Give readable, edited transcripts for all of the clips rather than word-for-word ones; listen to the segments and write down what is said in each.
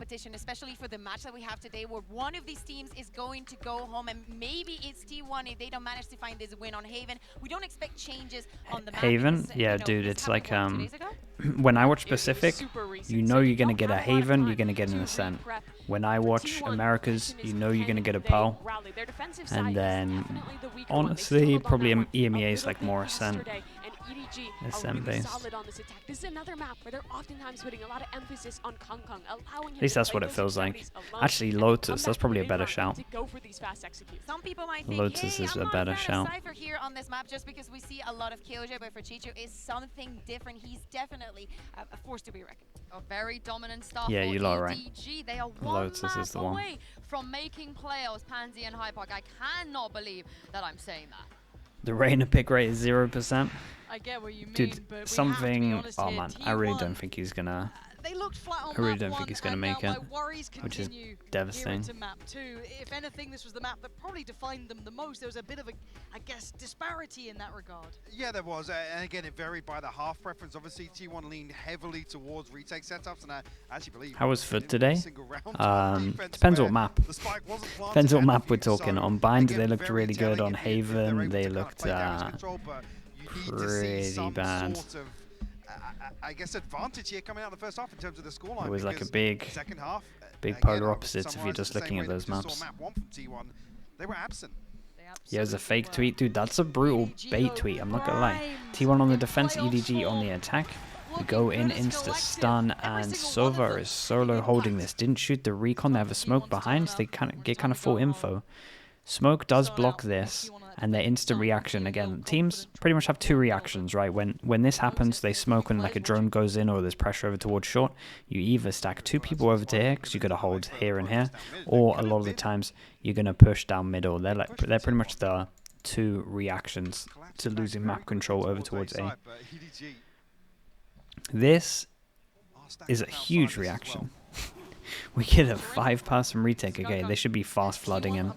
competition, especially for the match that we have today, where one of these teams is going to go home, and maybe it's T1 if they don't manage to find this win on Haven. We don't expect changes on the map. Haven? Because, yeah, you know, dude, it's like, 2 days ago? when I watch Pacific, you know you're going to get a Haven, you're going to get an Ascent. When I watch Americas, you know you're going to get a Pearl. And then, honestly, probably EMEA is like more Ascent. EDG Ascent really based. solid on this attack. This is another map where they're oftentimes putting a lot of emphasis on Kong, allowing him At least to that's play what it those feels like. extremities alone Actually, and Lotus, come that's back probably a from better mid-round shout. to go for these fast executes. Some people might think, Lotus hey, is I'm a not better a fan shout. of Cypher here on this map just because we see a lot of Killjoy, but for Chicho is something different. He's definitely a force to be reckoned. A very dominant start Yeah, for you lot are right. EDG. They are one Lotus map is the one. away from making playoffs, Pansy and Hyde Park. I cannot believe that I'm saying that. The Reina pick rate is 0%. I get what you mean, Dude, but we something... have to be honest Oh here. man, I really T1, don't think he's gonna... they looked flat on I really map don't think one, he's gonna and make now it, my worries which is continue devastating. here into map 2. If anything, this was the map that probably defined them the most. There was a bit of a, I guess, disparity in that regard. Yeah, there was, and again, it varied by the half preference. Obviously, T1 leaned heavily towards retake setups, and I actually believe... How was Foot today? Defense Depends where what map. the spike wasn't planted Depends what at the map we're view, talking. so On Bind, again, they looked very really good. telling On if they're Haven, able they to kind of looked play damage control, but you need to see pretty some bad. sort of, I guess, advantage here coming out of the first half in terms of the scoreline. It was like a because big, second half, big again, polar I would opposites if you're summarise it just the looking same at way those that we just maps. saw map 1 from T1. They were absent. Yeah, it was a fake tweet. Dude, that's a brutal bait tweet, I'm not gonna lie. T1 on the defense, EDG on the attack. We go in, insta-stun, and Sova is solo holding this. Didn't shoot the recon, they have a smoke behind, so they get kind of full info. Smoke does block this, and their instant reaction, again, teams pretty much have 2 reactions, right? When this happens, they smoke when like a drone goes in or there's pressure over towards short. You either stack 2 people over to here, because you got to hold here and here, or a lot of the times, you're going to push down middle. They're pretty much the 2 reactions to losing map control over towards A. This is a huge reaction. We get a 5-person retake. Okay, they should be fast flooding him.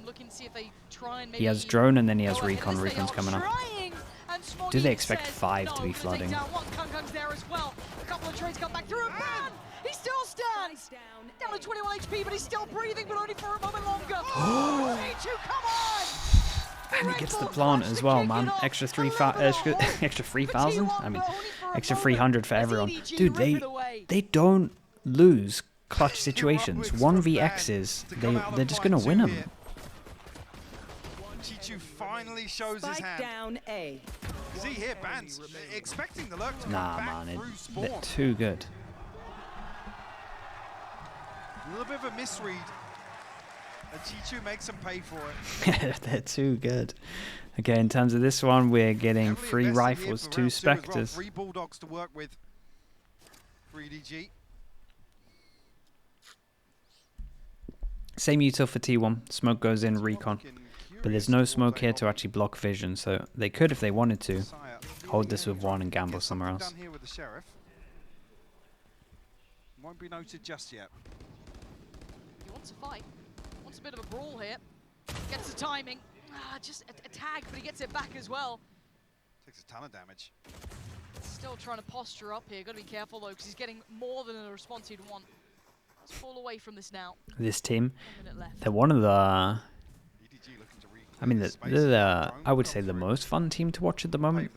He has drone and then he has recon. Recon's coming up. Do they expect 5 to be flooding? He still stands down to 21 HP, but he's still breathing, but only for a moment longer. Come on! And he gets the plant as well, man. Extra 3,000? I mean, extra 300 for everyone. Dude, they don't lose clutch situations. 1vX's, they're just gonna win them. Chichu finally shows his hand. Down A. See here, Bans expecting the lurk to come Nah, back man, through spawn. they're too good. A little bit of a misread. And Chichu makes them pay for it. They're too good. Okay, in terms of this one, we're getting 3 rifles, 2 Spectres. 3 Bulldogs to work with for EDG. Same util for T1. Smoke goes in, recon. But there's no smoke here to actually block vision, so they could, if they wanted to, hold this with 1 and gamble somewhere else. Down here with the sheriff. Won't be noted just yet. He wants a fight. Wants a bit of a brawl here. Gets the timing. Just a tag, but he gets it back as well. Takes a ton of damage. Still trying to posture up here. Got to be careful though, because he's getting more than a response he'd want. Let's fall away from this now. This team, 1 minute left. they're one of the... I mean, they're I would say the most fun team to watch at the moment.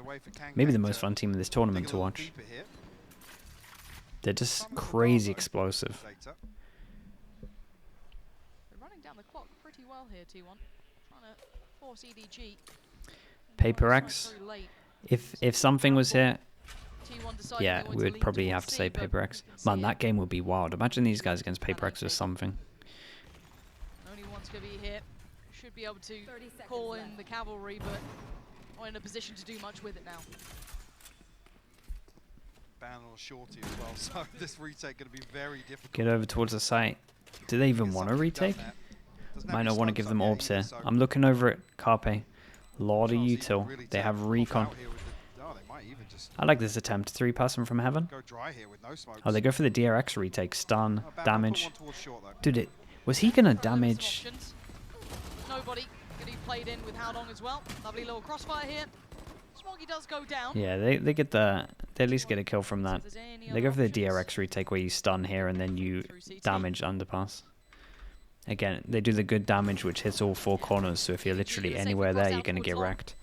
Maybe the most fun team in this tournament to watch. They're just crazy explosive. They're running down the clock pretty well here, T1. Trying to force EDG. Paper X. If something was here, yeah, we would probably have to say Paper X. Man, that game would be wild. Imagine these guys against Paper X or something. Only one's going to be here. Should be able to call in the cavalry, but not in a position to do much with it now. Ban or shorty as well, so this retake going to be very difficult. Get over towards the site. Do they even want to retake? Might not want to give them orbs here. I'm looking over at Carpe. Lot of util. They have recon. I like this attempt. 3-person from heaven. Oh, they go for the DRX retake. Stun, damage. Dude, was he going to damage... Nobody getting played in with how long as well. Lovely little crossfire here. Smoggy does go down. Yeah, they get they at least get a kill from that. If there's any They other go for the options. DRX retake where you stun here and then you Through CT. damage underpass. Again, they do the good damage which hits all four corners, so if you're literally Safely anywhere crossed there, out you're going to towards get long. wrecked.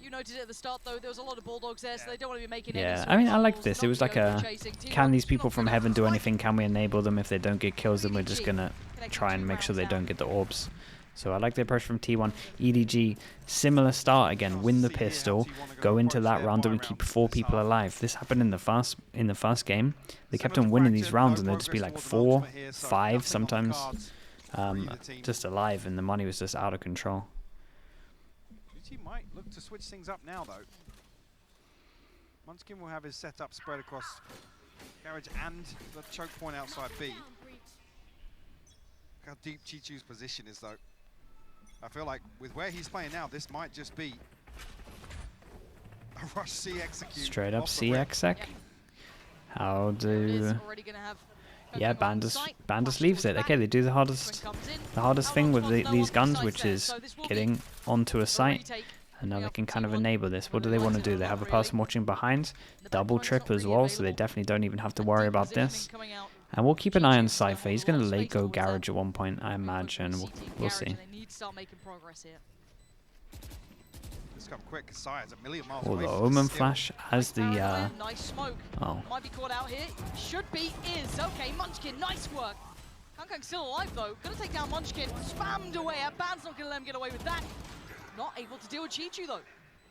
You noted it at the start though, there was a lot of Bulldogs there, so they don't want to be making any Yeah, sort I mean, of I like calls, this. It not was to like be a, overchasing. can T1 these people not from gonna heaven do fight. anything? Can we enable them? If they don't get kills, then we're just EDG going to connecting try and 2 make sure they rounds don't down. get the orbs. So I like the approach from T1. EDG, similar start again, win the pistol, go into that round and we keep 4 people alive. This happened in the first game. They kept on winning these rounds and they'd just be like 4, 5 sometimes just alive, and the money was just out of control. Blue team might look to switch things up now though. Munchkin will have his setup spread across garage and the choke point outside B. Look how deep Chichu's position is though. I feel like with where he's playing now, this might just be a rush C execute. Straight up off the rip. CXec. How There it is, do... already gonna have Yeah, Coco on Bandus site. Bandus Rush leaves towards it. Okay, back. they do the Swing hardest comes in. thing with Outlaws these no one guns, besides which there, is so this will be getting onto a a site. retake. And now they Yep, can kind of T1 enable this. What do they want to do? They have a person watching behind, The double backline's trip not as really well, so they available. definitely don't even have to And worry deep about positioning this. coming out. And we'll keep an eye on Chichu's gonna Cypher. He's hold going a to lot of late space go towards that. garage at one point, I Very imagine. quick We'll, CT we'll garage, see. and they need to start making progress here. Let's come quick, because Sire's a million miles Oh, away the from Omen skill. Flash as the... Paranoia, nice smoke. Oh, Might be caught out here. Should be, is. Okay, Munchkin, nice work. Kankang's still alive though. Gonna take down Munchkin. Spammed away. Band's not gonna let him get away with that. Not able to deal with Chichu though.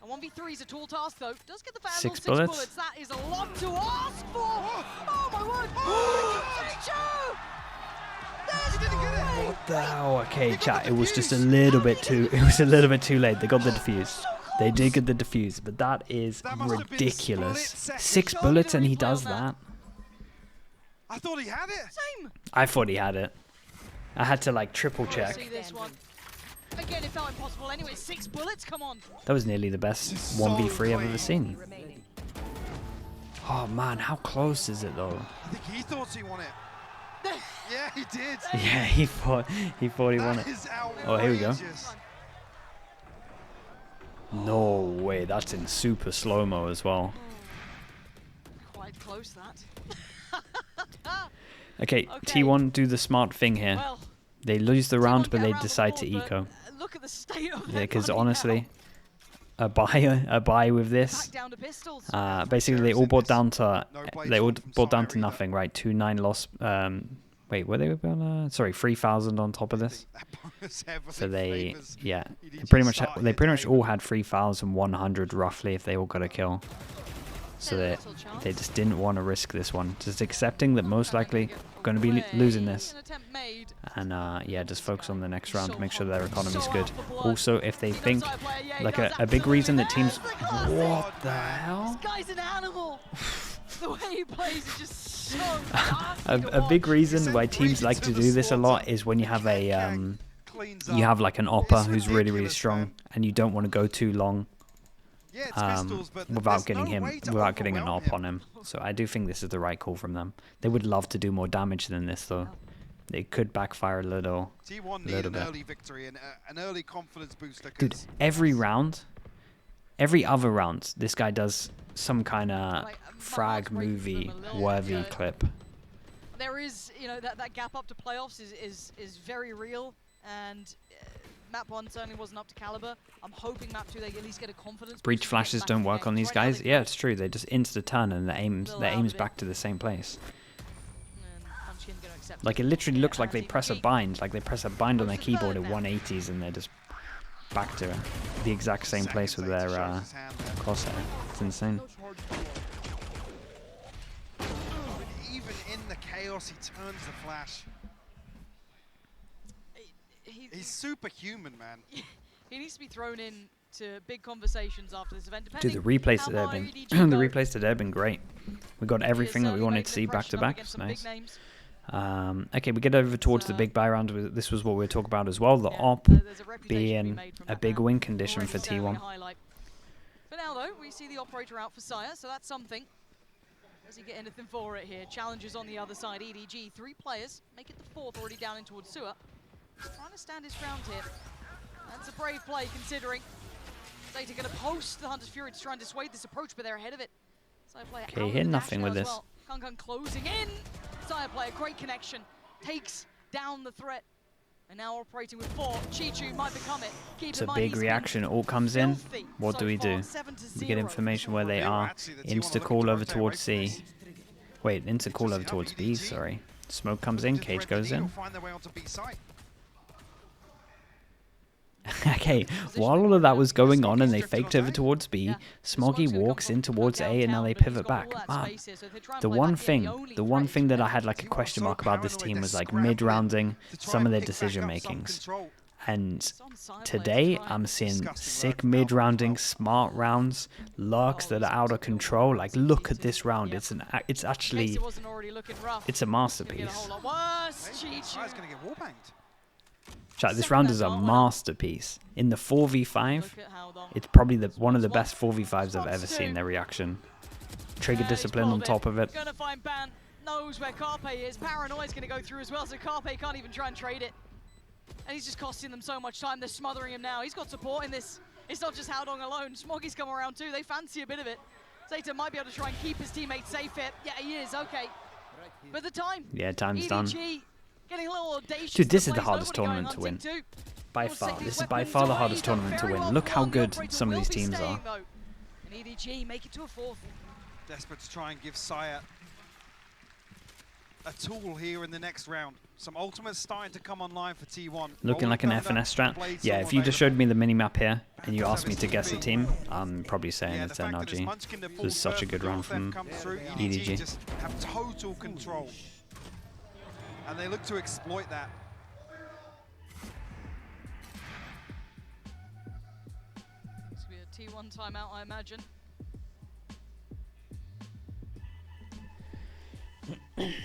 A 1v3 is a tall task though. Does get the vandal. 6 6 bullets. bullets. That is a lot to ask for. Oh my word. Chichu! There's no way. what the hell? Okay, chat. It was just a little bit too... It was a little bit too late. They got the defuse. They did get the defuse, but that is That must have been ridiculous. split second. 6 Show me bullets the and he replay does on that. that. I thought he had it. Same. I thought he had it. I had to like triple Let's check. see this one. Again, it felt impossible anyway. 6 bullets, come on. That was nearly the best This is so 1v3 I've clean. ever seen. Oh man, how close is it though? I think he thought he won it. Yeah, he did. Yeah, he thought he won That it. is Oh, here we go. outrageous. No way, that's in super slow-mo as well. Quite close that. Okay, Okay. T1 do the smart thing here. Well, They lose the T1 round, get but they around the decide to board, but, eco. Look at the state of Yeah, their because money honestly, now. a buy with Back this. down to pistols. Basically, they all brought down to No blade they all shot from brought down to Sire either. nothing, right? 2-9 loss. Wait, were they on? Sorry, 3,000 on top of this. That bonus heavily So they, favours yeah, EDG they pretty much start they here pretty much today. all had 3,100 roughly if they all got a kill. So they Little chance. they just didn't want to risk this one, just accepting that most likely going to be losing this, An attempt made. and yeah, just focus on the next round, So make sure their hungry, economy's so good. out for blood. Also, if they He knows think how to play, yeah, he like does a big reason that absolutely. teams, There's the classic. what the hell? This guy's an animal. The way he plays is just so nasty A, to a big watch. reason why sent teams Breeze like to to the do this a lot slaughter. is when you have a Kankang cleans you up. have like an opper It's who's really ridiculous, strong, man. and you don't want to go too long Yeah, it's pistols, but without there's getting no him way to without getting an overwhelm op on him. So I do think this is the right call from them. They would love to do more damage than this though. It could backfire a little. T1 need little an bit. early victory and an early confidence booster. Dude, 'cause every round, every other round, this guy does some kind of Like, frag Mark's breaking movie them a little, worthy yeah. clip. There is, you know, that gap up to playoffs is very real, and map 1 certainly wasn't up to caliber. I'm hoping map 2 they at least get a confidence. Breach boost and get flashes back don't in the work on game. these Right now guys. they've Yeah, got- it's true. They just insta turn and the aim's Little out of it. back to the same place. and Munchkin gonna accept Like it it. literally looks like they As press a EDG. bind, like they press a bind on their Goes to third keyboard at now. 180s and they're just back to the exact same place with seconds their later shows his hand there. crosshair. It's insane. But even in the chaos, he turns the flash. He's superhuman, man. He needs to be thrown in to big conversations after this event. Dude, the depending replays how today have far been EDG the go. replays today have been great. We got He is everything that we certainly wanted making to see the back to impression up back. against It's some big nice. names. Okay, we get over towards the So- big buy round. This was what we were talking about as well. The Yeah, op there's a reputation to be being made from a that big round. win condition Already for standing a T1. highlight. For now, though, we see the operator out for Sire, so that's something. Does he get anything for it here? Challenges on the other side. EDG, 3 players, make it the 4th, already down in towards Sewer. He's trying to stand his ground here. That's a brave play, considering Zeta going to post the Hunter's Fury to try and dissuade this approach, but they're ahead of it. Side player Okay, out hit with the nothing dash with now as this. well. Kung closing in. Side player, great connection. Takes down the threat. And now operating with 4. Chichu might become it. Keep It's in a mind big he's been reaction. All comes in. filthy What so do we far, do? 7-0. We get information where they They were are. actually the T1 Insta looking call to over rotate towards away from C. this. Wait, insta call over Interesting towards enough, B, EDG sorry. Smoke comes in, Looking to Cage thread the goes needle, in. find their way onto B site. Okay, while all of that was going on and they faked over towards B, Smoggy walks in towards A and now they pivot back. Man, the one thing that I had like a question mark about this team was like mid-rounding some of their decision makings. And today I'm seeing sick mid-rounding, smart rounds, lurks that are out of control. Like look at this round, it's actually, it's a masterpiece. Sai's going to get wallbanged. Chat, this round is a masterpiece. In the 4v5, it's probably one of the best 4v5s I've ever seen, their reaction. Trigger discipline on top of it. Gonna find Ban, knows where Carpe is. Paranoia's gonna go through as well, so Carpe can't even try and trade it. And he's just costing them so much time. They're smothering him now. He's got support in this. It's not just Howdong alone. Smoggy's come around too. They fancy a bit of it. Zeta might be able to try and keep his teammates safe here. Yeah, he is, okay. But the time. Yeah, time's done. Getting a little audacious. Dude, this is the hardest tournament to win. By far. This is by far the hardest tournament to win. Look how good some of these teams are. And EDG make it to a 4th. Desperate to try and give Saya a tool here in the next round. Some ultimates starting to come online for T1. Looking like an FNS strat. Yeah, if you just showed me the minimap here and you asked me to guess a team, I'm probably saying it's NRG. This is such a good run from EDG. Just have total control. And they look to exploit that. This will be a T1 timeout, I imagine.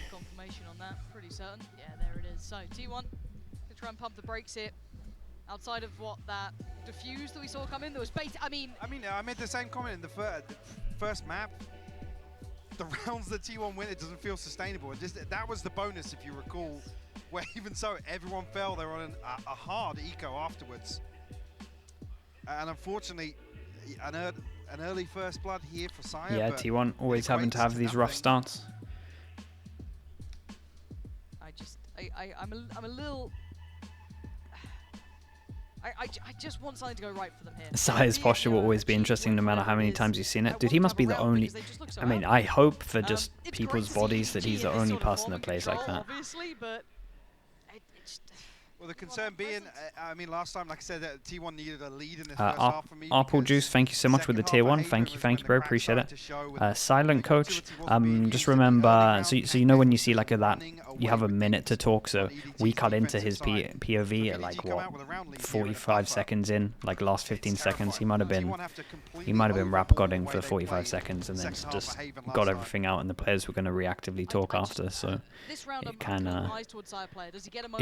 Confirmation on that, pretty certain. Yeah, there it is. So T1 to try and pump the brakes here. Outside of what that diffuse that we saw come in, there was bait. I mean, I made the same comment in the first map. The rounds that T1 win, it doesn't feel sustainable. And just that was the bonus, if you recall, where even so, everyone fell. They were on a hard eco afterwards. And unfortunately, an early first blood here for Saya. Yeah, T1 always having to have these rough starts. I'm a little. I just want something to go right for them here. Saya's posture will always be interesting no matter how many times you've seen it. Dude, he must be the only... I mean, I hope for just people's bodies that he's the only person that plays like that. Obviously, but well, the concern being, I mean, last time, like I said, T1 needed a lead in this first half for me. Arple Juice, thank you so much with the tier 1. Thank you, bro. Appreciate it. Silent Coach, just remember, so you know when you see like that, you have a minute to talk, so we cut into his POV at like what, 45 seconds in, like last 15 seconds. He might have been rap godding for 45 seconds and then just got everything out, and the players were going to reactively talk after. So it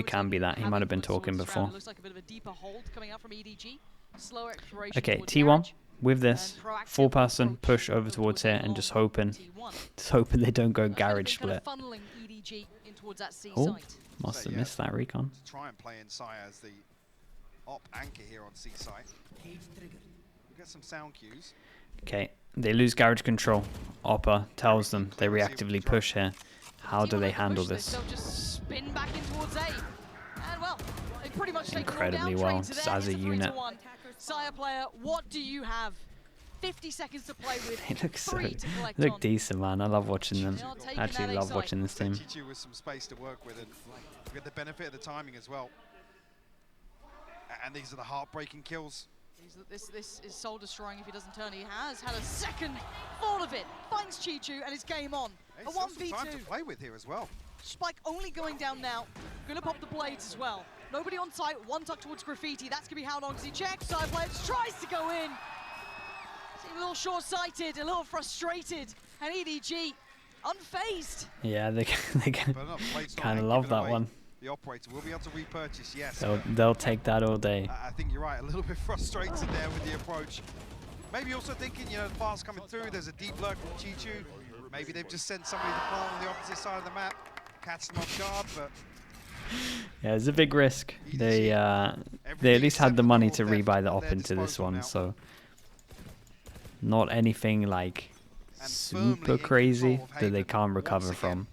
can be that. He might have been talking before. Okay, T1 with this 4-person push over towards here and just hoping they don't go garage split. Oh, must have missed that recon. Try and play in Saya as the op anchor here on C site. We get some sound cues. Okay, they lose garage control. Oppa tells them they reactively push here. How do they handle this? They'll just spin back in towards A. And well, they pretty much incredibly well, just as a unit. Saya player, what do you have? 50 seconds to play with. They look decent, man. I love watching them. I actually love watching this team. Chichu with some space to work with, and we get the benefit of the timing as well. And these are the heartbreaking kills. This is soul destroying if he doesn't turn. He has had a second fall of it. Finds Chichu and it's game on. Hey, a 1v2. Time to play with here as well. Spike only going down now. Gonna pop the blades as well. Nobody on site. One tuck towards Graffiti. That's gonna be how long does he check? Side blades tries to go in. A little short-sighted, a little frustrated, and EDG unfazed. Yeah, they kind of love that one. The operator will be able to repurchase, yes. They'll take that all day. I think you're right, a little bit frustrated there with the approach. Maybe also thinking, you know, the fast coming through, there's a deep lurk from Chichu. Maybe they've just sent somebody to plant on the opposite side of the map, catch them off guard, but... Yeah, it's a big risk. They at least had the money to rebuy the op into this one, so Not anything like And super firmly in crazy control of that they Haven can't once recover again. from.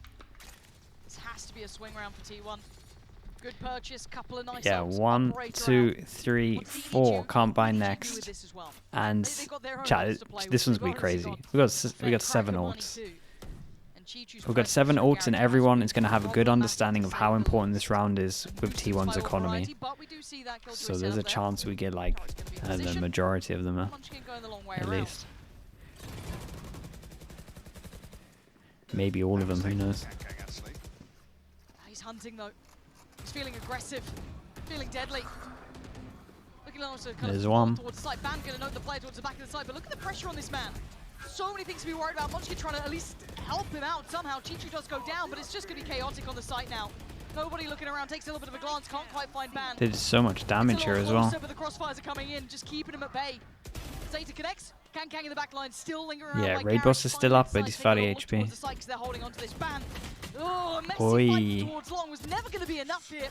This has to be a swing round for T1. Good purchase, couple of nice Yeah, ults, 1, operator 2, out. 3, What's the 4. EDG? Can't buy EDG do next. with this as well? And They've got their own chat, ults to play this with. one's gonna be They've obviously crazy. got We got 7 cracker money ults. too. And Chichu's We've got 7 pressure ults, and guarantee everyone has is going to have a been good from understanding of Matic to how say the important least. this round is with T1's economy. But we do see that Killjoy So there's a setup there. chance we get like Tower's gonna be in the position. majority of them Munchkin going the long way at around. least. Maybe all of them, who knows. Actually. He's hunting though. He's feeling aggressive, feeling deadly. Looking also kind There's of one. towards the side. Ban gonna note the player towards the back of the side, but look at the pressure on this man. So many things to be worried about. Munchkin trying to at least help him out somehow. Chichu does go down, but it's just gonna be chaotic on the site now. Nobody looking around, takes a little bit of a glance, can't quite find Ban. They did so much damage here as well. But the crossfires are coming in, just keeping him at bay. Zeta connects. Kang in the back line, still lingering around. Yeah, like Raid Garage. Boss is still Finally up, but decides he's to take a 30 look HP. towards the site 'cause they're holding onto this Ban. Oh, a messy Oi. fight towards Long was never going to be enough here.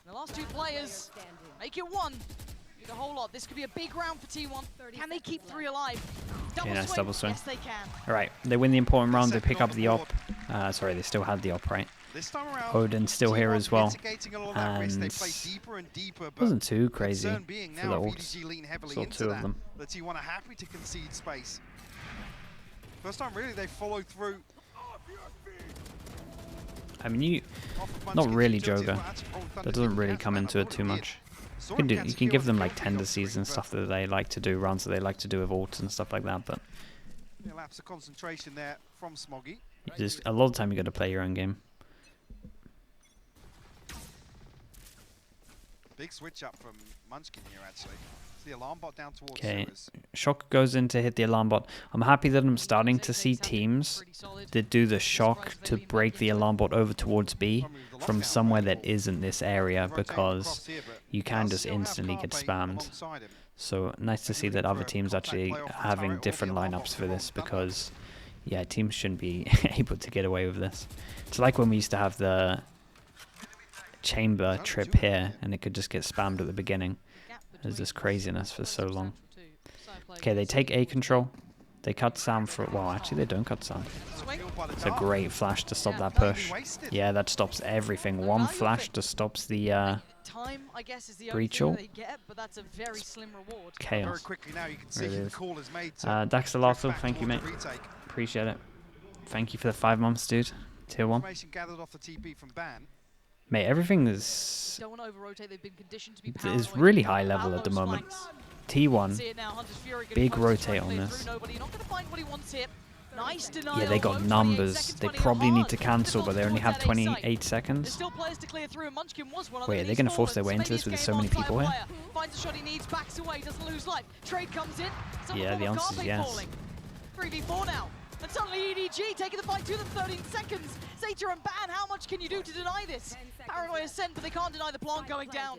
The last two players make it one. Need a whole lot. This could be a big round for T1. Can they keep 3 alive? Okay, nice double swing. Yes, they can. Alright, they win the important round, they pick up the op. Sorry, they still had the op, right? This time around, Odin's still here T1 as well. mitigating a lot of that risk. They And play deeper and deeper, but wasn't too crazy concern being for now the if ults. EDG lean heavily Saw into 2 of that, them. the T1 are happy to concede space. First time really they followed through. I mean, you Off of not Munchkin's really utility, Joga. but actually Roll Thunder That doesn't didn't really cancel come that. I into it thought too did. much. Saw You can, him you catch can kill give on them the like Trophy Gold tendencies screen, and but stuff that they like to do, runs that they like to do with ults and stuff like that, but a lapse of concentration there from Smoggy. a lot of the time you got to play your own game. Big switch up from Munchkin here actually. It's the alarm bot down towards Okay, Sewers. Shock goes in to hit the alarm bot. I'm happy that I'm starting to see teams that do the shock to break the alarm bot over towards B from somewhere that isn't this area, because you can just instantly get spammed. So nice to see that other teams actually having different lineups for this, because yeah, teams shouldn't be able to get away with this. It's like when we used to have the chamber trip here and it could just get spammed at the beginning. There's this craziness for so long. Okay, they take A control. They cut Sam for... Well, actually, they don't cut Sam. It's a great flash to stop that push. Yeah, that stops everything. One flash just stops the Time, I guess, is the breach only ult. thing they get, but that's a very slim reward. Very Chaos. quickly now you can There see it the is. call is made to Daxalato, drift back thank you, towards mate. the retake. Appreciate it. Thank you for the 5 months, dude. Tier 1. Information gathered off the TP from Ban. Mate, everything is... Don't want to over-rotate. They've been conditioned to be It's paranoid really high about level at the those moment. flanks. T1. See it now, Hunter's Fury gonna Big focus, try rotate to on clear this. through nobody. Not gonna find what he wants here. Nice denial. Yeah, they got low, 28 numbers. seconds, They 20 probably need to hard. cancel, but they only have Towards that A site. 28 There's seconds. still players to clear through, and Munchkin was one of Wait, them. are they He's gonna force their fallen. way into Maybe this with it's so game many on type people here? player. Finds the shot he needs, backs away, doesn't lose life. Trade comes in. Some Yeah, form the of answer's Carpe yes. falling. 3v4 now. And suddenly EDG taking the fight to them, 13 seconds. Zeta and Ban, how much can you do to deny this? Paranoia is sent, but they can't deny the plant going down.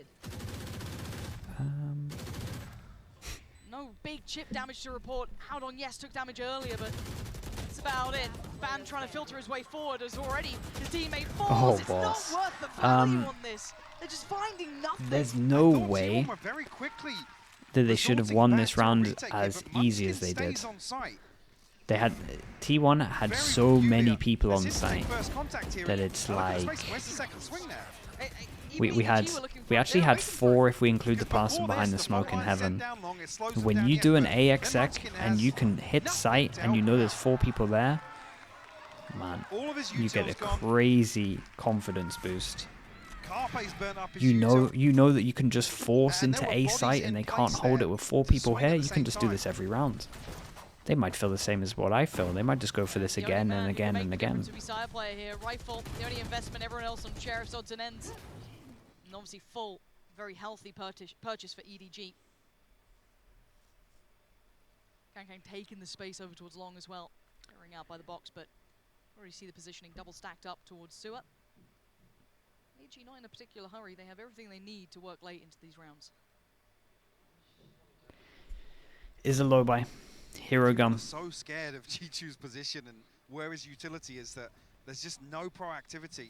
No big chip damage to report. Out on Yes took damage earlier, but that's about it. Ban trying to filter his way forward as already his teammate falls. It's boss. not worth the value on this. They're just finding nothing. There's no I thought way T1 were very quickly that they should have resorting won back this to a round retake here, as but easy as Munchkin they did. stays on site. They had... T1 had Very so peculiar. many people on This is site. first contact here, that and it's look at the like- space. Where's the second swing there? We actually had 4 if we include the pass behind the smoke in heaven. When you do an AXEC and you can hit site and you know there's 4 people there, man, you get a crazy confidence boost. You know that you can just force And there into were A bodies site in and they place can't hold there it with 4 to people swing at here. the You can same just do time. this every round. They might feel the same as what I feel. They might just go for this again and again and again. Player here. Rifle, the only investment, everyone else on sheriff's odds and ends. And obviously full, very healthy purchase for EDG. Kang taking the space over towards Long as well. Clearing out by the box, but already see the positioning double stacked up towards Sewer. EDG not in a particular hurry. They have everything they need to work late into these rounds. Is a low buy. Hero Gum. So scared of Chichu's position and where his utility is that there's just no proactivity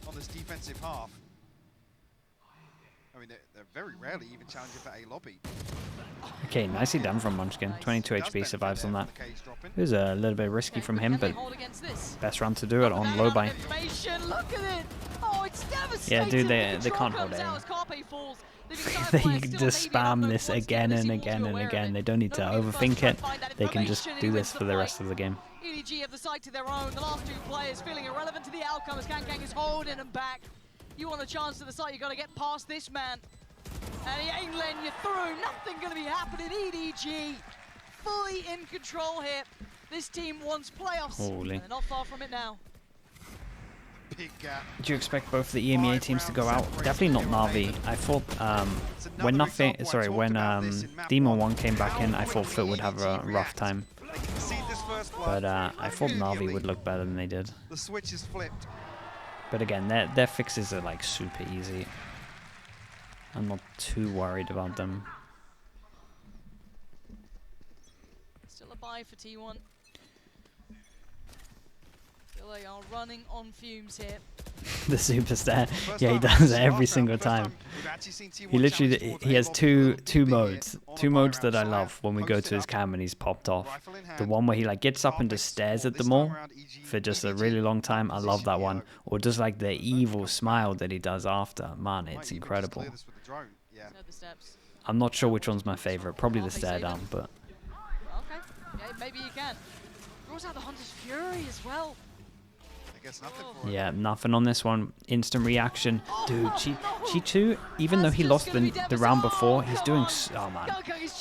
on this defensive half. I mean, they're very rarely even challenging for A lobby. Okay, nicely done from Munchkin. 22 Does HP benefit survives there on from that. the cage dropping. It was a little bit risky from him, Can they but hold against this? best round to do it on low buy. Information, look at it! Oh, it's devastating! Yeah, dude, they Control can't hold comes aim. out as Carpe falls. The entire They player can still just maybe an spam unknown this quantity, again they and seem again all and too aware of again. it. They don't need to Nobody at first overthink try it. to find that They can just information, do he this wins for the fight. rest of the game. EDG have the side to their own. The last two players feeling irrelevant to the outcome as Kang is holding them back. You want a chance to the site, you got to get past this man. And he ain't letting you through. Nothing going to be happening. EDG fully in control here. This team wants playoffs. Holy. And they're not far from it now. Big gap. Do you expect both the EMEA teams to go out? Definitely not Na'Vi. I thought when nothing, sorry, when Demon 1 came back in, I thought Fit would have a rough time. But I thought Na'Vi would look better than they did. The switch is flipped. But again, their fixes are like super easy. I'm not too worried about them. Still a buy for T1. Still they are running on fumes here. The superstar. Yeah, he does it every single time. He literally, he has two modes. Two modes that I love when we go to his cam and he's popped off. The one where he like gets up and just stares at them all for just a really long time. I love that one. Or just like the evil smile that he does after. Man, it's incredible. Know the steps. I'm not sure which one's my favorite. Probably the stare down, but Okay. Yeah, maybe you can. Draws out the Hunter's Fury as well. I guess nothing for it. yeah, nothing on this one. Instant reaction. Dude, Chi2, even though he lost the round before, he's doing, oh man,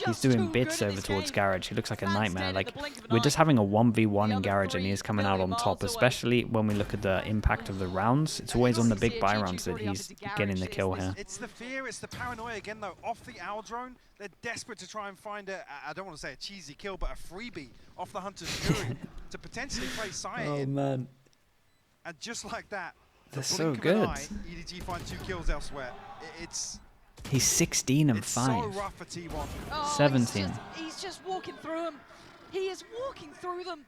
he's doing bits over towards Garage. He looks like a nightmare. Like, we're just having a 1v1 in Garage and he is coming out on top, especially when we look at the impact of the rounds. It's always on the big buy rounds that he's getting the kill here. It's the fear, it's the paranoia again though. Off the owl drone, they're desperate to try and find I don't want to say a cheesy kill, but a freebie off the Hunter's Fury to potentially play Sire Oh in. man. And just like that, They're the so blink of an good. eye, EDG find 2 kills elsewhere. It's He's 16 and it's so 5. rough for T1. Oh, 17. He's just walking through them. He is walking through them.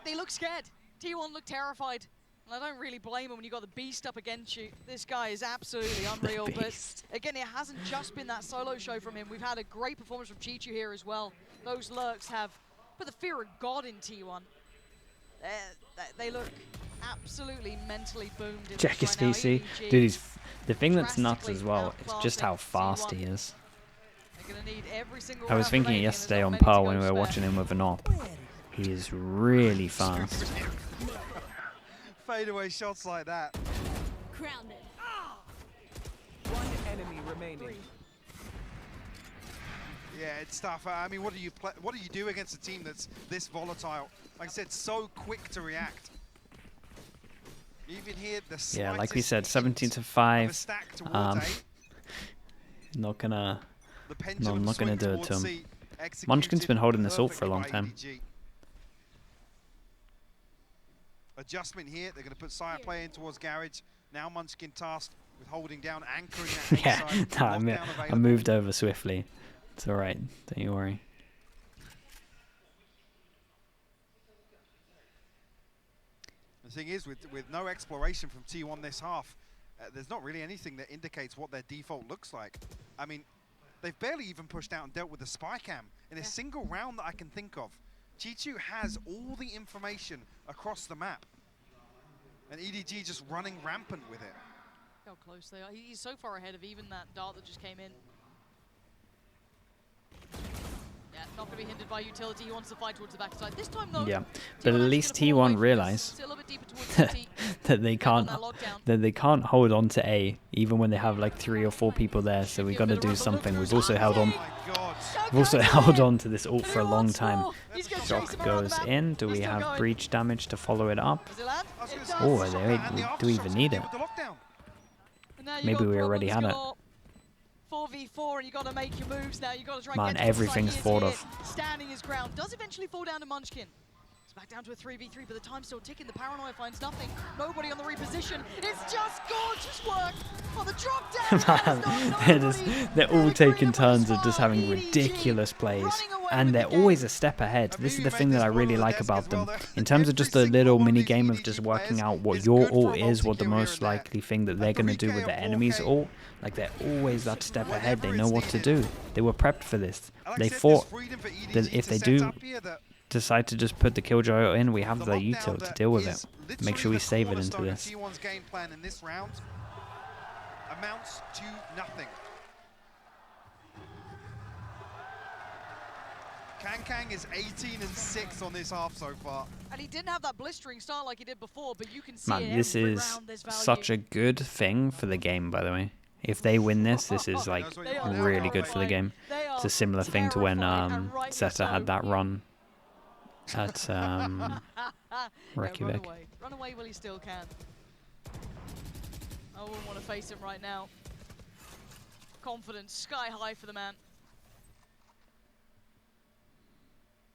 They look scared. T1 look terrified. And I don't really blame him when you got the beast up against you. This guy is absolutely unreal. But again, it hasn't just been that solo show from him. We've had a great performance from Chichu here as well. Those lurks have put the fear of God in T1. They look absolutely mentally boomed. In Check his this right PC. now. EDG, Dude, the thing that's nuts drastically as well is just how fast T1. he is. they're gonna need every single I was round thinking remaining, it and there's yesterday not on many to Pearl go when we were spare. watching him with an op. He is really fast. Fadeaway shots like that. Grounded. One enemy remaining. Yeah, it's tough. I mean, what do you do against a team that's this volatile? Like I said, so quick to react. Even here, the Yeah, like we slightest said, hint 17 to of a 5. stack towards Um, A, Not gonna. the pendulum not gonna swing do it towards to him. C, Munchkin's been executed holding this ult for a perfectly long by time. EDG. Adjustment here. They're going to put Sire Play in towards Garage. Now Munchkin tasked with holding down, anchoring that A Yeah, side. no, Lockdown I available. moved over swiftly. It's alright, don't you worry. The thing is, with no exploration from T1 this half, there's not really anything that indicates what their default looks like. I mean, they've barely even pushed out and dealt with the spy cam in a single round that I can think of. Chichu has all the information across the map, and EDG just running rampant with it. How close they are. He's so far ahead of even that dart that just came in. Yeah, not going to be hindered by utility. He wants to fight towards the backside. This time, though. Yeah, but at T1 least actually gonna pull away T1 from realize this. Still a little bit deeper towards CT. that they can't on that lockdown. that they can't hold on to A even when they have like 3 or 4 people there. So we got to do something. We've also held on. Oh my God. We've also held on to this ult for a long time. He's gonna chase Shock him around the goes map. in. Do He's we still have going. breach damage to follow it up? Does it land? I was It gonna does. say, Oh, the they- shot and the do we even aftershocks need deal it? with the lockdown. And now you Maybe got we already had problems it. galore. 4v4 and you got to make your moves now. You got to try Man, and get to the side. everything's He is thought here, of. standing his ground. Does eventually fall down to Munchkin. It's back down to a 3v3, but the time's still ticking. The paranoia finds nothing. Nobody on the reposition. It's just gorgeous work on the drop down. Man, they're all taking turns of just having ridiculous plays. Running away and they're always a step ahead. This is the thing that I really like about them. In terms of just a little mini game of just working out what your ult is, what the most likely thing that they're going to do with their enemy's ult, like they're always that step ahead. They know what to do. They were prepped for this. They thought that if they do decide to just put the Killjoy ult in, we have the util to deal with it. Make sure we save it into this. T1's game plan in this round amounts to nothing. Kang is 18-6 on this half so far. And he didn't have that blistering start like he did before, but you can see Man, this every is round there's value. such a good thing for the game, by the way. If they win this, this is like really good for the game. It's a similar thing to when Zeta had that run at Reykjavik. Run away while he still can. I wouldn't want to face him right now. Confidence sky high for the man.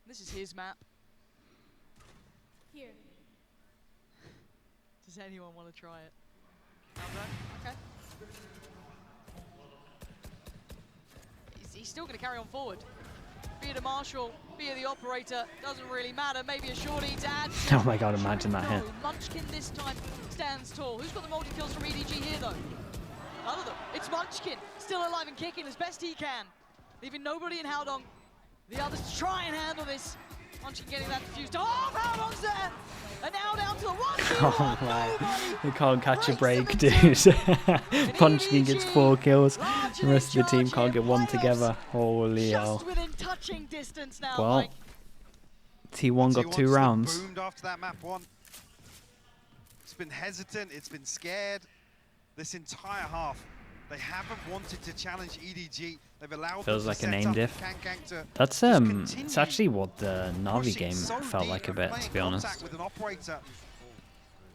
This is his map. Here. Does anyone want to try it? Okay. He's still going to carry on forward. Be it a Marshall, be it the operator, doesn't really matter. Maybe a shorty to add. Oh my god, imagine that hit. No, Munchkin this time stands tall. Who's got the multi-kills from EDG here, though? None of them. It's Munchkin, still alive and kicking as best he can. Leaving nobody in Howdong. The others to try and handle this. Munchkin getting that defused. Oh, Howdong's there! And now down to the 1v1. Oh my, we can't catch a break, dude. Munchkin gets 4 kills. The rest of the team can't get one together. Holy hell. Just within touching distance now, Well, Mike. T1 got 2 rounds. Boomed after that map 1. It's been hesitant, it's been scared. This entire half, they haven't wanted to challenge EDG. They've allowed Feels them like to an set aim up diff. Kang to That's just it's continue actually what the Na'Vi pushing game so felt deep like a and bit, playing to be honest. contact with an operator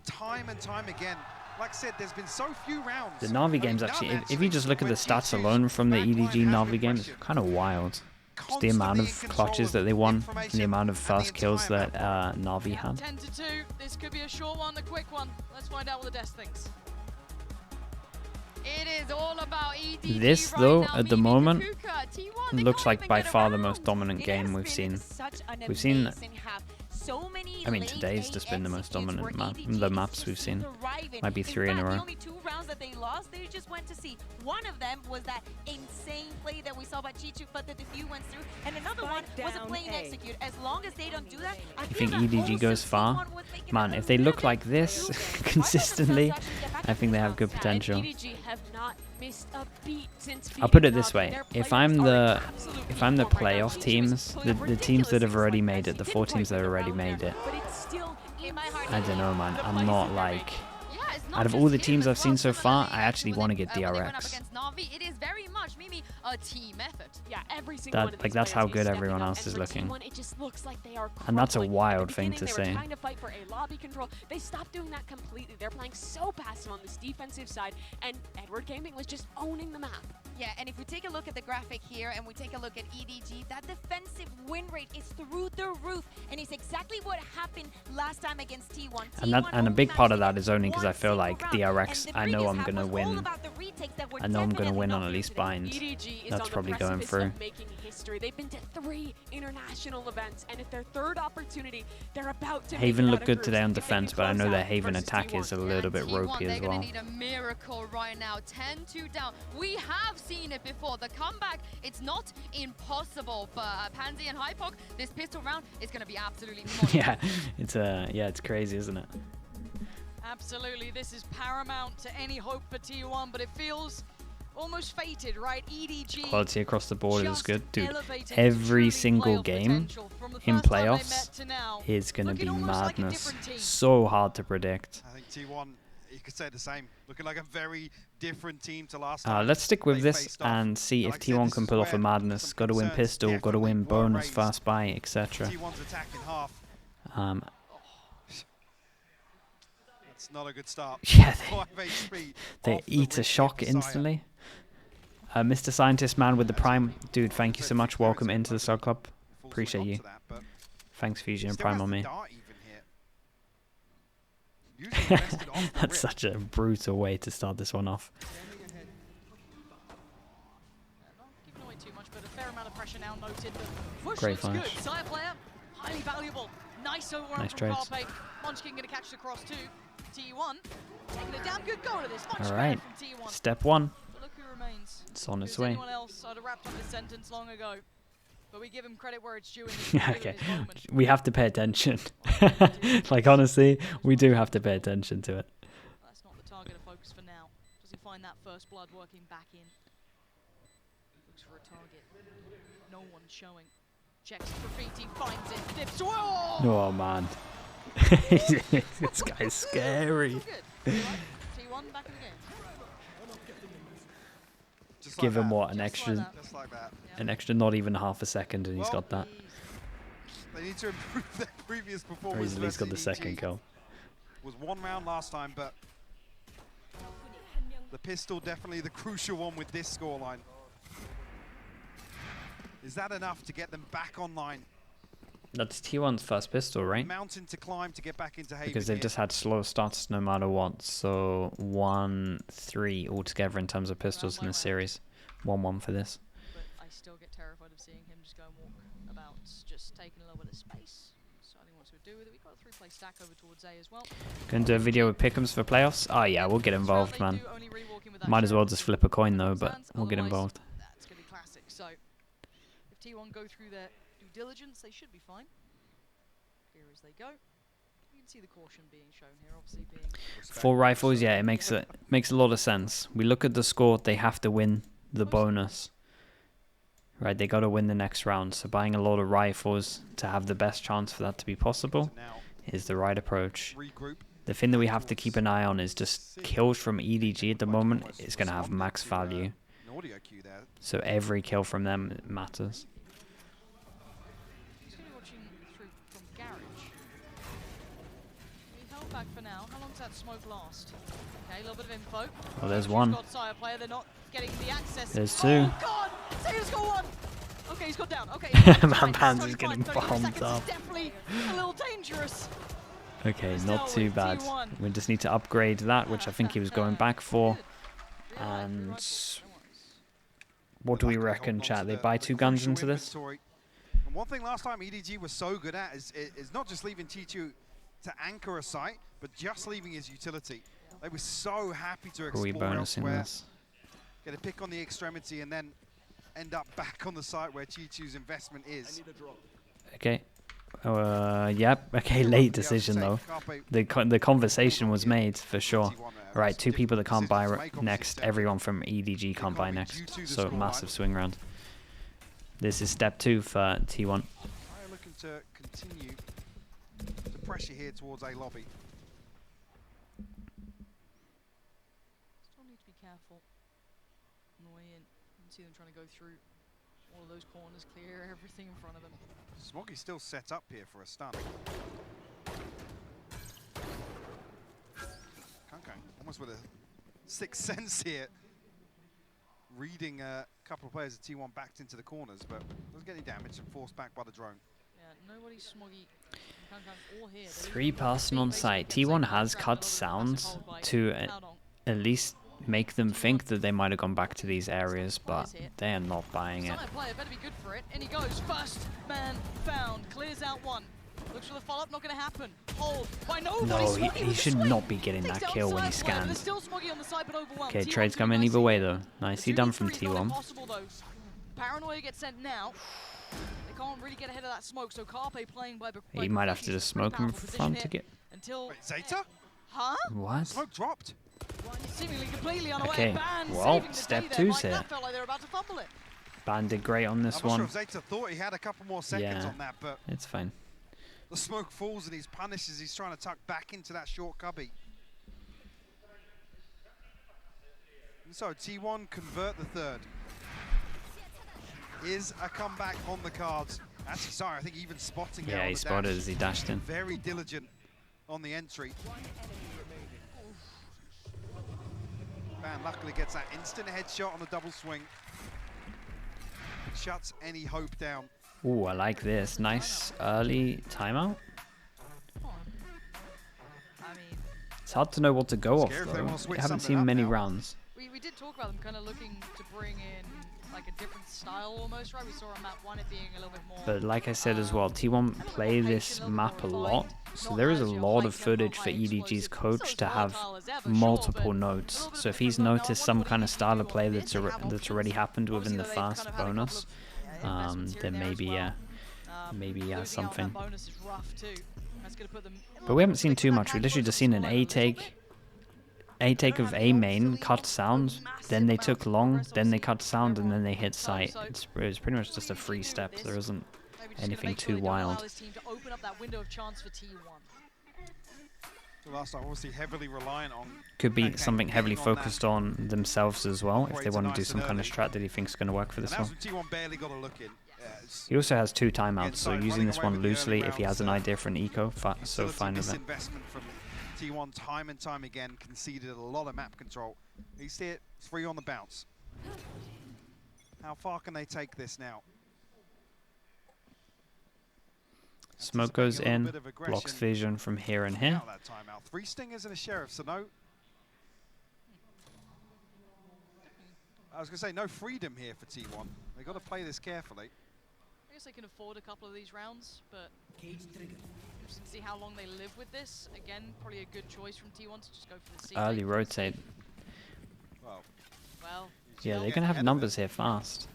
time and time again. Like I said, there's been so few rounds. The Na'Vi game's actually, if you just look at the stats alone from the EDG Na'Vi game, it's kind of wild. Just the amount of clutches that they won, and the amount of first kills that Na'Vi had. 10-2. This could be a short one, a quick one. Let's find out what the Death thinks. It is all about EDG This, right though, now, at the meeting moment, Kakuka. T1, they looks can't like even by get far the around. most dominant game we've seen. We've seen, I mean, today's just been the most dominant map, the maps we've seen. Might be 3 in a row. The only 2 rounds that they lost, they just went to see. One of them was that insane play that we saw by Chichu, but the defuse went through, and another one was a plain execute. As long as they don't do that, I You think EDG goes far? Man, if they look like this consistently, I think they have good potential. EDG have not missed a beat since I'll put it beating this Na'Vi. way: Their if I'm players the are absolutely playoff teams, the teams that have already made it, the 4 teams that have already made it, But it's still in my heart. I don't know, man. I'm not like. Yeah, it's not Out of just all the him teams as I've seen well. so far, Similarly, I actually when want to they- get when they went up DRX. against Na'Vi, it is very much, Mimi, a team effort. Yeah, every single one of Like these that's how players good stepping everyone up, else and is for looking. T1, it just looks like they are And that's a crumbling. wild At the thing beginning, to they say. were trying to fight for a lobby control. They stopped doing that completely. They're playing so passive on this defensive side, and Edward Gaming was just owning the map. Yeah, and if we take a look at the graphic here and we take a look at EDG, that defensive win rate is through the roof, and it's exactly what happened last time against T1. And a big part of that is only because I feel like DRX, I know I'm gonna win. I know I'm gonna win on at least bind. EDG is That's on the probably going precipice through. of making history. They've been to 3 international events, and at their 3rd opportunity, they're about to Haven make it looked out good of today on groups. defense, They but I close know their out Haven versus attack T1. is a little bit T1, ropey they're as gonna well. need a miracle right now. 10-2 down. We have seen it before. The comeback, it's not impossible, but Pansy and Hypok, this pistol round is gonna be absolutely Yeah, it's crazy, isn't it? Absolutely, this is paramount to any hope for T1, but it feels almost fated, right? EDG Quality across the board is just good, dude. elevating Every truly single playoff game potential. From the in first time they playoffs met to now, is gonna be looking almost like a madness. different team. So hard to predict. I think T1, you could say the same. Looking like a very different team to last time. Let's stick with they this faced off. and see if Like I said, T1 this can is pull off a where madness. some Got to win concerns pistol, got to definitely win were bonus, raised. fast buy, etc. T1's attack in half. That's not a good start. Yeah, 5 HP they off the eat a Risky shock Messiah. instantly. Mr. Scientist Man with the Prime. Dude, thank you so much. Welcome into the Sub Club. Full Appreciate stop you. to that, but Thanks, Fusion and still Prime has on the me. dart even here. Usually invested off the That's rip. such a brutal way to start this one off. Not giving away too much, but a fair amount of pressure now noted. The push Great looks flash. good. Sire player, highly valuable. Nice overrun Nice from trades. Carpe. Munchkin going to catch the cross too. T1 taking a damn good go at this. Much All better right. from T1. Step 1. But look who remains. It's on If its there's way. anyone else, I'd have wrapped up this sentence long ago. But we give him credit where it's due in this, in Okay. this moment. We have to pay attention. Like, honestly, we do have to pay attention to it. That's not the target of focus for now. Does he find that first blood working back in? Looks for a target. No one showing. Checks graffiti, finds it, dips. Whoa! Oh, man. This guy's scary. Good. T1 back in the game. Just Give like him that. what, an Just extra, like that. Just like that. an extra, not even half a second, and he's Well, got that. They need to improve their previous Or performance. he's at least got the versus second EDG. kill. Was 1 round last time, but the pistol definitely the crucial one with this scoreline. Is that enough to get them back online? That's T1's first pistol, right? Mountain to climb to get back into Haven. Because they've here. just had slow starts no matter what. So 1-3 altogether in terms of pistols in this series. 1-1 for this. But I still get terrified of seeing him just go and walk about, just taking a little bit of space. Deciding what to do with it. We've got a 3-play stack over towards A as well. Gonna do a video with pick'ems for playoffs? Oh yeah, we'll get involved, man. Might as well just flip a coin though, but we'll get involved. That's going to be classic. So if T1 go through their due diligence, they should be fine. Clear as they go. You can see the caution being shown here, obviously being... 4 rifles, yeah, it makes a lot of sense. We look at the score, they have to win the bonus. Right, they got to win the next round. So buying a lot of rifles to have the best chance for that to be possible Now is the right approach. regroup. The thing that we have to keep an eye on is just kills from EDG at the moment is going to have max value. An audio cue there. So every kill from them matters. He's going to be watching through from Garage. We held back for now. How long does that smoke last? Okay, a little bit of info. Well, there's He's one. got Sire player. They're not getting the access. There's 2. Oh, God! Sailor's got 1! Okay, he's got down. Okay. Man, Pans is getting bombed up. Definitely a little dangerous. Okay, Still not too with bad. T1. We just need to upgrade that, which I think he was going back for. Good. Real life, And real life. what do we Luckily reckon, hold on chat? to They the buy 2 guns crucial into this? inventory. And one thing last time EDG was so good at is not just leaving T2 to anchor a site, but just leaving his utility. They were so happy to Are we explore bonusing elsewhere, this? get a pick on the extremity, and then end up back on the site where T2's investment is. Okay. Yep. Okay, late decision though. The conversation was made for sure. Right, 2 people that can't buy next. Everyone from EDG can't buy next. So massive swing round. This is step 2 for T1. Are looking to continue to pressure here towards A lobby. Still need to be careful on the way in. You can see them trying to go through all of those corners, clear everything in front of them. Smoggy's still set up here for a stun. Kankai almost with a sixth sense here. Reading a couple of players of T1 backed into the corners, but doesn't get any damage and forced back by the drone. Yeah, nobody Smoggy and Kankai all here. 3 person on site. T1 has cut sounds to at least make them think that they might have gone back to these areas, but they are not buying it. Sire player better be good for it, and he goes. First man found, clears out 1. Looks for the follow-up, not going to happen. Hold by nobody. No, Smoggy he with the should swing. not be getting Takes that down kill when he Sire player, but there's scanned. still Smoggy on the side, but overwhelmed. Okay, T1's trade's doing coming either nicely. way though. The Nicely done from 2v3 is not T1. impossible, though. Paranoia gets sent now. They can't really get ahead of that smoke, so Carpe playing by He might have to just smoke him front to get... until Wait, Zeta? huh? What? Smoke dropped. Seemingly completely unaware. Okay, Ban well, saving the step day there. 2's Mike, here. That felt like they were about to fumble it. Ban did great on this I'm not sure one. if Zeta thought he had a couple more seconds Yeah. on that, but It's fine. the smoke falls and he's punished as he's trying to tuck back into that short cubby. And so T1 convert the 3rd. Is a comeback on the cards. Actually, sorry, I think even spotting there Yeah, on he the spotted dash. as he dashed in. Very diligent on the entry. Ban luckily gets that instant headshot on the double swing. Shuts any hope down. Ooh, I like this. Nice early timeout. I mean, It's hard to know what to go off Scared if they though. wanna switch We haven't something seen up many now. rounds. we did talk about them kind of looking to bring in like a different style almost, right? We saw on map 1 it being a little bit more. But like I said as well, T1 play this map a lot, so there is a lot of footage for EDG's coach to have multiple notes. So if he's noticed some kind of style of play that's already happened within the fast bonus, then maybe he has something. But we haven't seen too much. We've literally just seen an A take of A main, cut sound, then they took long, then they cut sound, and then they hit sight. It was pretty much just a free step. There isn't anything too wild. Last time, obviously heavily reliant on. Could be something heavily focused on themselves as well, if they want to do some kind of strat that he thinks is going to work for this one. T1 barely got a look in. He also has 2 timeouts, so using this one loosely, if he has an idea for an eco, so fine with it. Investment from T1 time and time again, conceded a lot of map control. He's here, 3 on the bounce. How far can they take this now? Smoke goes in, blocks vision from here and here. That timeout. 3 stingers and a sheriff, so no. I was going to say no freedom here for T1. They got to play this carefully. I guess they can afford a couple of these rounds, but interesting to see how long they live with this. Again, probably a good choice from T1 to just go for the C. Early rotate. Well, yeah, they can have numbers here fast.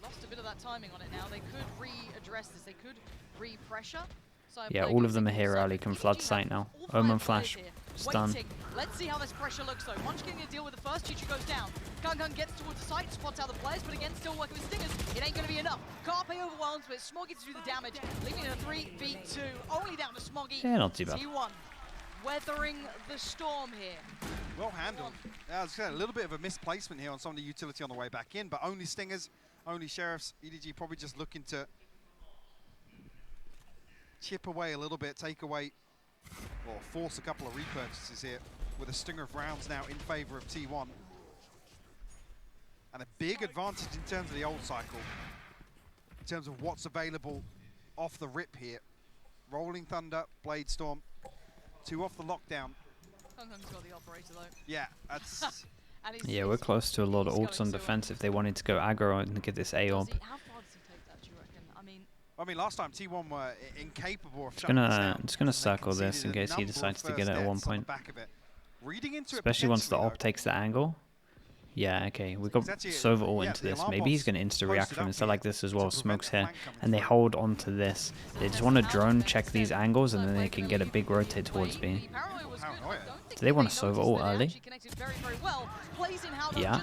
Lost a bit of that timing on it now. They could re-address this. They could re-pressure. Yeah, all of them are here early. Can flood sight now. Omen flash. Stun. Let's see how this pressure looks though. Munchkin gonna deal with the first. Chichu goes down. Gun gets towards the site, spots out the players, but again, still working with stingers. It ain't gonna be enough. Carpe overwhelms, but Smoggy to do the damage, leaving it a 3v2. Only down to Smoggy. Yeah, not too bad. T1 weathering the storm here. Well handled. Yeah, I was saying, a little bit of a misplacement here on some of the utility on the way back in, but only stingers, only sheriffs. EDG probably just looking to chip away a little bit, take away or force a couple of repurchases here with a stinger of rounds now in favor of T1. And a big advantage in terms of the old cycle, in terms of what's available off the rip here. Rolling Thunder, Blade Storm, 2 off the lockdown. Kung's got the operator though. Yeah, that's... Yeah, we're close to a lot of ults on defense if they wanted to go aggro and get this A orb. How far does he take that, do you reckon? I mean, last time T1 were incapable of just gonna circle this in case he decides to get it at one point. Especially once the op takes the angle. Yeah, okay, we got Sova all into this. Maybe he's gonna insta-react from instead like this as well. Smoke's here, and they hold on to this. They just want to drone check these angles, and then they can get a big rotate towards B. Do they want to Sova all early? Yeah.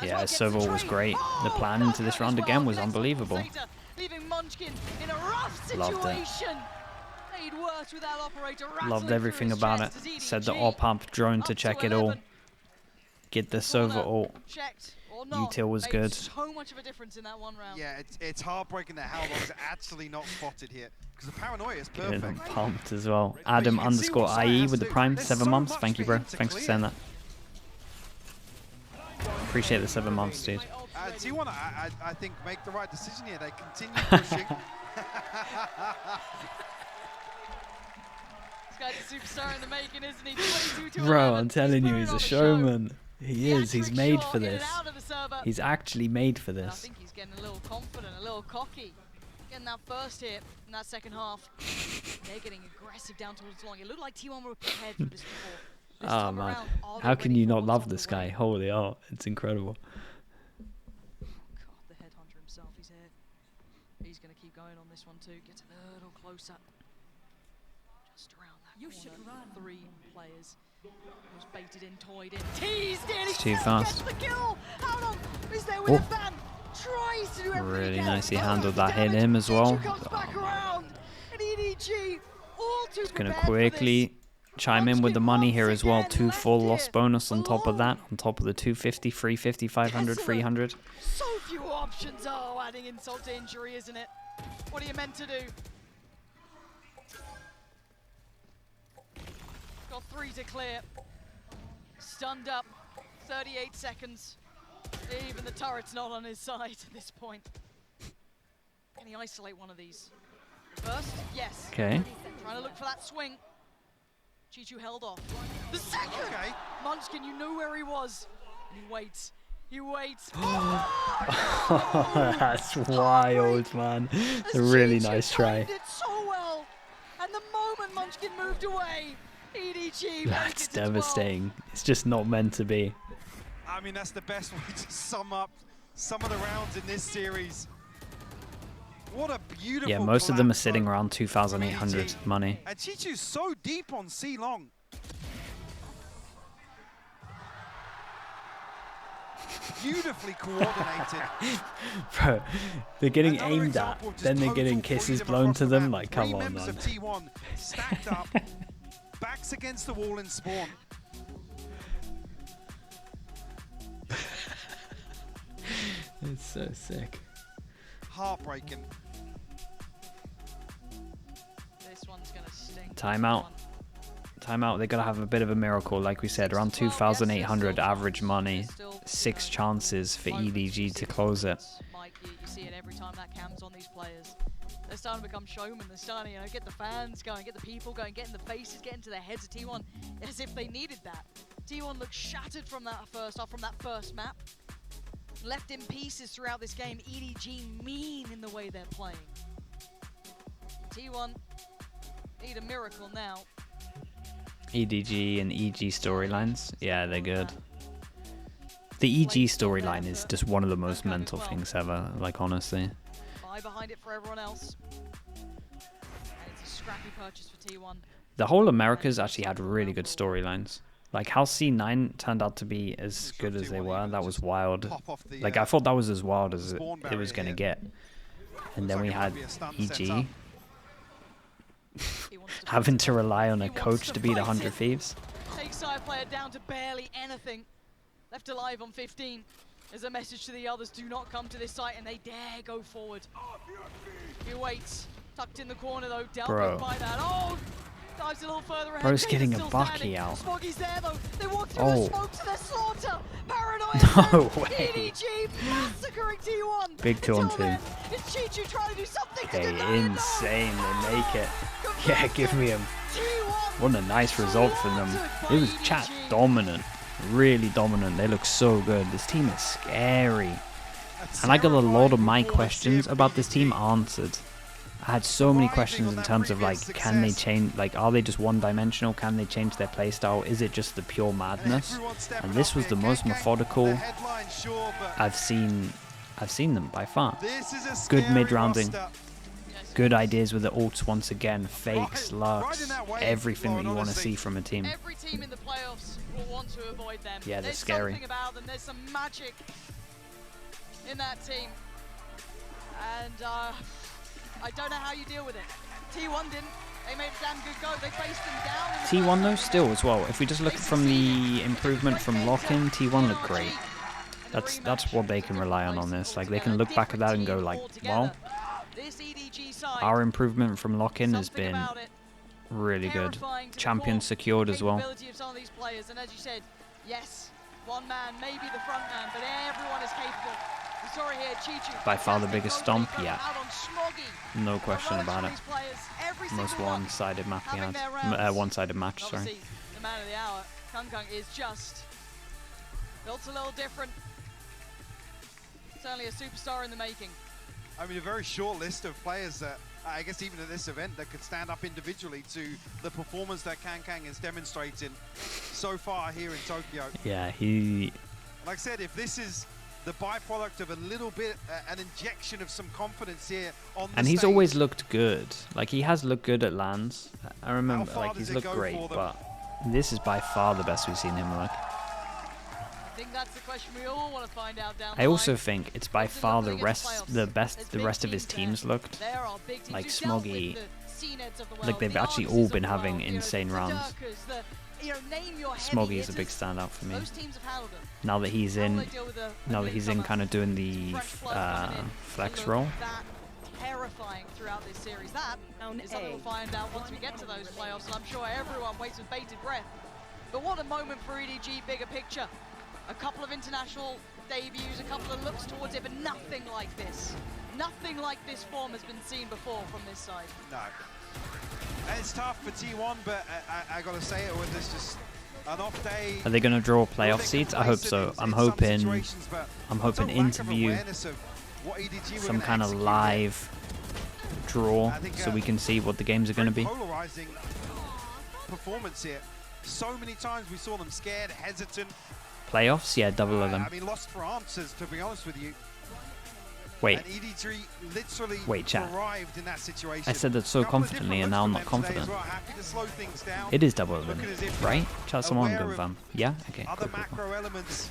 Yeah, Sova was great. The plan into this round again was unbelievable. Loved it. Loved everything about it. Said the op pump drone to check it all. Get the Sova ult. Util was good. So much of a difference in that one round. Yeah, it's heartbreaking that Howlong's actually not spotted here. Because the paranoia is perfect. Getting pumped as well. Adam_IE with the prime 7 months. Thank you, bro. Thanks for saying that. Appreciate the 7 months, dude. T1, I think, make the right decision here. They continue pushing. This guy's a superstar in the making, isn't he? 22 to Bro, 11. I'm telling you, he's a showman. He is. He's made for this. He's actually made for I this. think he's getting a little confident, a little cocky. Getting that first hit in that second half. They're getting aggressive down towards long. It looked like T1 were prepared for this before. This Oh time man, around, are they how can ready you for not what's love on the this guy? way? Holy oh, it's incredible. God, the headhunter himself, he's here. He's going to keep going on this one too. Gets a little closer. Just around that corner. 3 players. Was baited in, toyed in, teased in. It's too fast. The kill. How long is there with a ban? Tries to do everything Really he can. nicely handled that hit him as well. Comes back around. And EDG all too Just gonna prepared for quickly chime in with the money here as well. 2 full loss bonus on top of that. On top of the 250, 350, 500, 300. So few options. Oh, adding insult to injury, isn't it? What are you meant to do? Got 3 to clear. Stunned up. 38 seconds. Even the turret's not on his side at this point. Can he isolate one of these? First, yes. Okay. Trying to look for that swing. Chichu held off. The second! Munchkin, you knew where he was. And he waits. He waits. That's wild, man. It's a really nice try. Timed it so well. And the moment Munchkin moved away, EDG That's devastating. It's just not meant to be. I mean, that's the best way to sum up some of the rounds in this series. What a beautiful Yeah, most of them are collapse sitting from around 2,800 EDG. money. And Chichu's so deep on C Long. Beautifully coordinated. Bro, they're getting Another aimed at, example of just then they're total getting kisses freedom blown across to the them. map. Like, come Three on, members man. of T1 stacked up, backs against the wall in spawn. It's so sick. Heartbreaking. This one's gonna sting. Timeout. Timeout. They gotta have a bit of a miracle, like we said, around 2,800 average money. 6 chances for EDG to close it. Mike, you see it every time that cam's on these players. They're starting to become showmen. They're starting to get the fans going, get the people going, get in the faces, get into the heads of T1 as if they needed that. T1 looked shattered from that first map. Left in pieces throughout this game. EDG mean in the way they're playing. T1 need a miracle now. EDG and EG storylines, yeah, they're good. The EG storyline is just one of the most mental things ever, like, honestly. Buy behind it for everyone else. And it's a scrappy purchase for T1. The whole Americas actually had really good storylines. Like, how C9 turned out to be as good as they were, that was wild. Like, I thought that was as wild as it was going to get. And then we had EG having to rely on a coach to beat 100 Thieves. Takes side player down to barely anything. Left alive on 15. There's a message to the others, do not come to this site, and they dare go forward. He waits. Tucked in the corner, though. Dealt with by that. Oh! Dives a little further ahead. Bro's getting a Still Bucky standing. out. Smoggy's there, though. They walk through Oh. the smoke to their slaughter. Paranoia. No way. EDG massacring T1. Big 2 on Until 2. then, it's Chichu trying to do something to Okay, deny it, though. insane, they make it. Yeah, give me him. T1 What a nice result for them. It was chat dominant, really dominant. They look so good. This team is scary. And I got a lot of my questions about this team answered. I had so many questions in terms of, like, can they change, like, are they just one-dimensional? Can they change their playstyle? Is it just the pure madness? And this was the most methodical I've seen them by far. Good mid-rounding. Good ideas with the ults once again, fakes, lurks, everything that you want to see from a team. Every team in the playoffs will want to avoid them. Yeah, they're There's scary. something about them. There's some magic in that team. And I don't know how you deal with it. T1 didn't. They made a damn good go. They faced them down. In the T1 though, first still as well. If we just look from the improvement from lock-in, T1 looked great. That's what they can rely on this. Like, they can look back at that and go like, well, This EDG side, our improvement from lock-in has something been about it really good. terrifying to the Champion core. secured as well. Capability of some of these players, and as you said, yes, one man may be the front man, but everyone is capable. We saw it here, Chichu. By far the fantastic biggest road stomp, takeover yeah. out on Smoggy. No question The about rush it. from these players, every Most single one one-sided map we having had. their rounds. One-sided match, sorry. Obviously, the man of the hour, Kung is just built a little different. Certainly a superstar in the making. I mean, a very short list of players that, I guess even at this event, that could stand up individually to the performance that Kang is demonstrating so far here in Tokyo. Yeah, he... Like I said, if this is the byproduct of a little bit, an injection of some confidence here on the And he's stage, always looked good. Like, he has looked good at LANs. I remember, far like, does he's it looked go great, for them? but this is by far the best we've seen him look. I think that's the question we all want to find out down the I also line. think it's by far the rest of his teams looked. There are big teams. Like We've dealt with Smoggy, the CNEDs of the like world, they've the actually Argoses all of been the having world, you know, insane the rounds. Durkas, name your heavy Smoggy is a big hitters. standout for me. Those teams have handled them. Now that he's How will in, they deal with a now that he's in, newcomer? kind of doing the French blood coming in. flex They role. look that terrifying throughout this series. That is something we'll find out once we get to those playoffs, and I'm sure everyone waits with bated breath. But what a moment for EDG, bigger picture. A couple of international debuts, a couple of looks towards it, but nothing like this. Nothing like this form has been seen before from this side. No. And it's tough for T1, but I got to say it, with this just an off day. Are they going to draw playoff seeds? I hope so. I'm hoping interview some kind of live draw so we can see what the games are going to be. Polarizing performance here. So many times we saw them scared, hesitant. Playoffs? Yeah, double of them. I mean, lost for answers, to be honest with you. Wait. And EDG literally Wait, chat. arrived in that situation. I said that so confidently, and now I'm not confident. It is double of them, right? Chat, someone confirm. Yeah? Okay. Other Cool, cool, macro elements.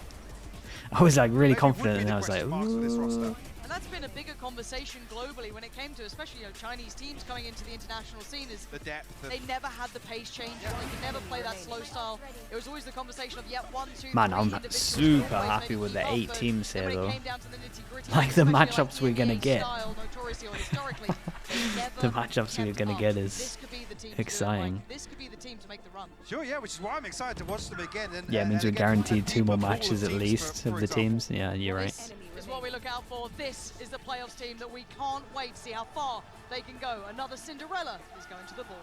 I was like really confident, and I was like, ooh. And that's been a bigger conversation globally when it came to, especially Chinese teams coming into the international scene. Is The depth. they never had the pace changes. They could never play that slow style. It was always the conversation of, yeah, 1, 2, Man, 3 I'm individuals super always happy maybe with the keep 8 up, but teams then here, when it though. came down to the nitty-gritty, Like, the especially matchups we're gonna EDG get. style, notoriously or historically, they never The matchups we're kept gonna up. get is This could be the team to do it, exciting. like, this could be the team to make the run. Sure, yeah, which is why I'm excited to watch them again. And, Yeah, it means and we're again, guaranteed a 2 more deeper pool matches of at teams, least for of the example. teams. Yeah, you're right. This is what we look out for. This is the playoffs team that we can't wait to see how far they can go. Another Cinderella is going to the ball.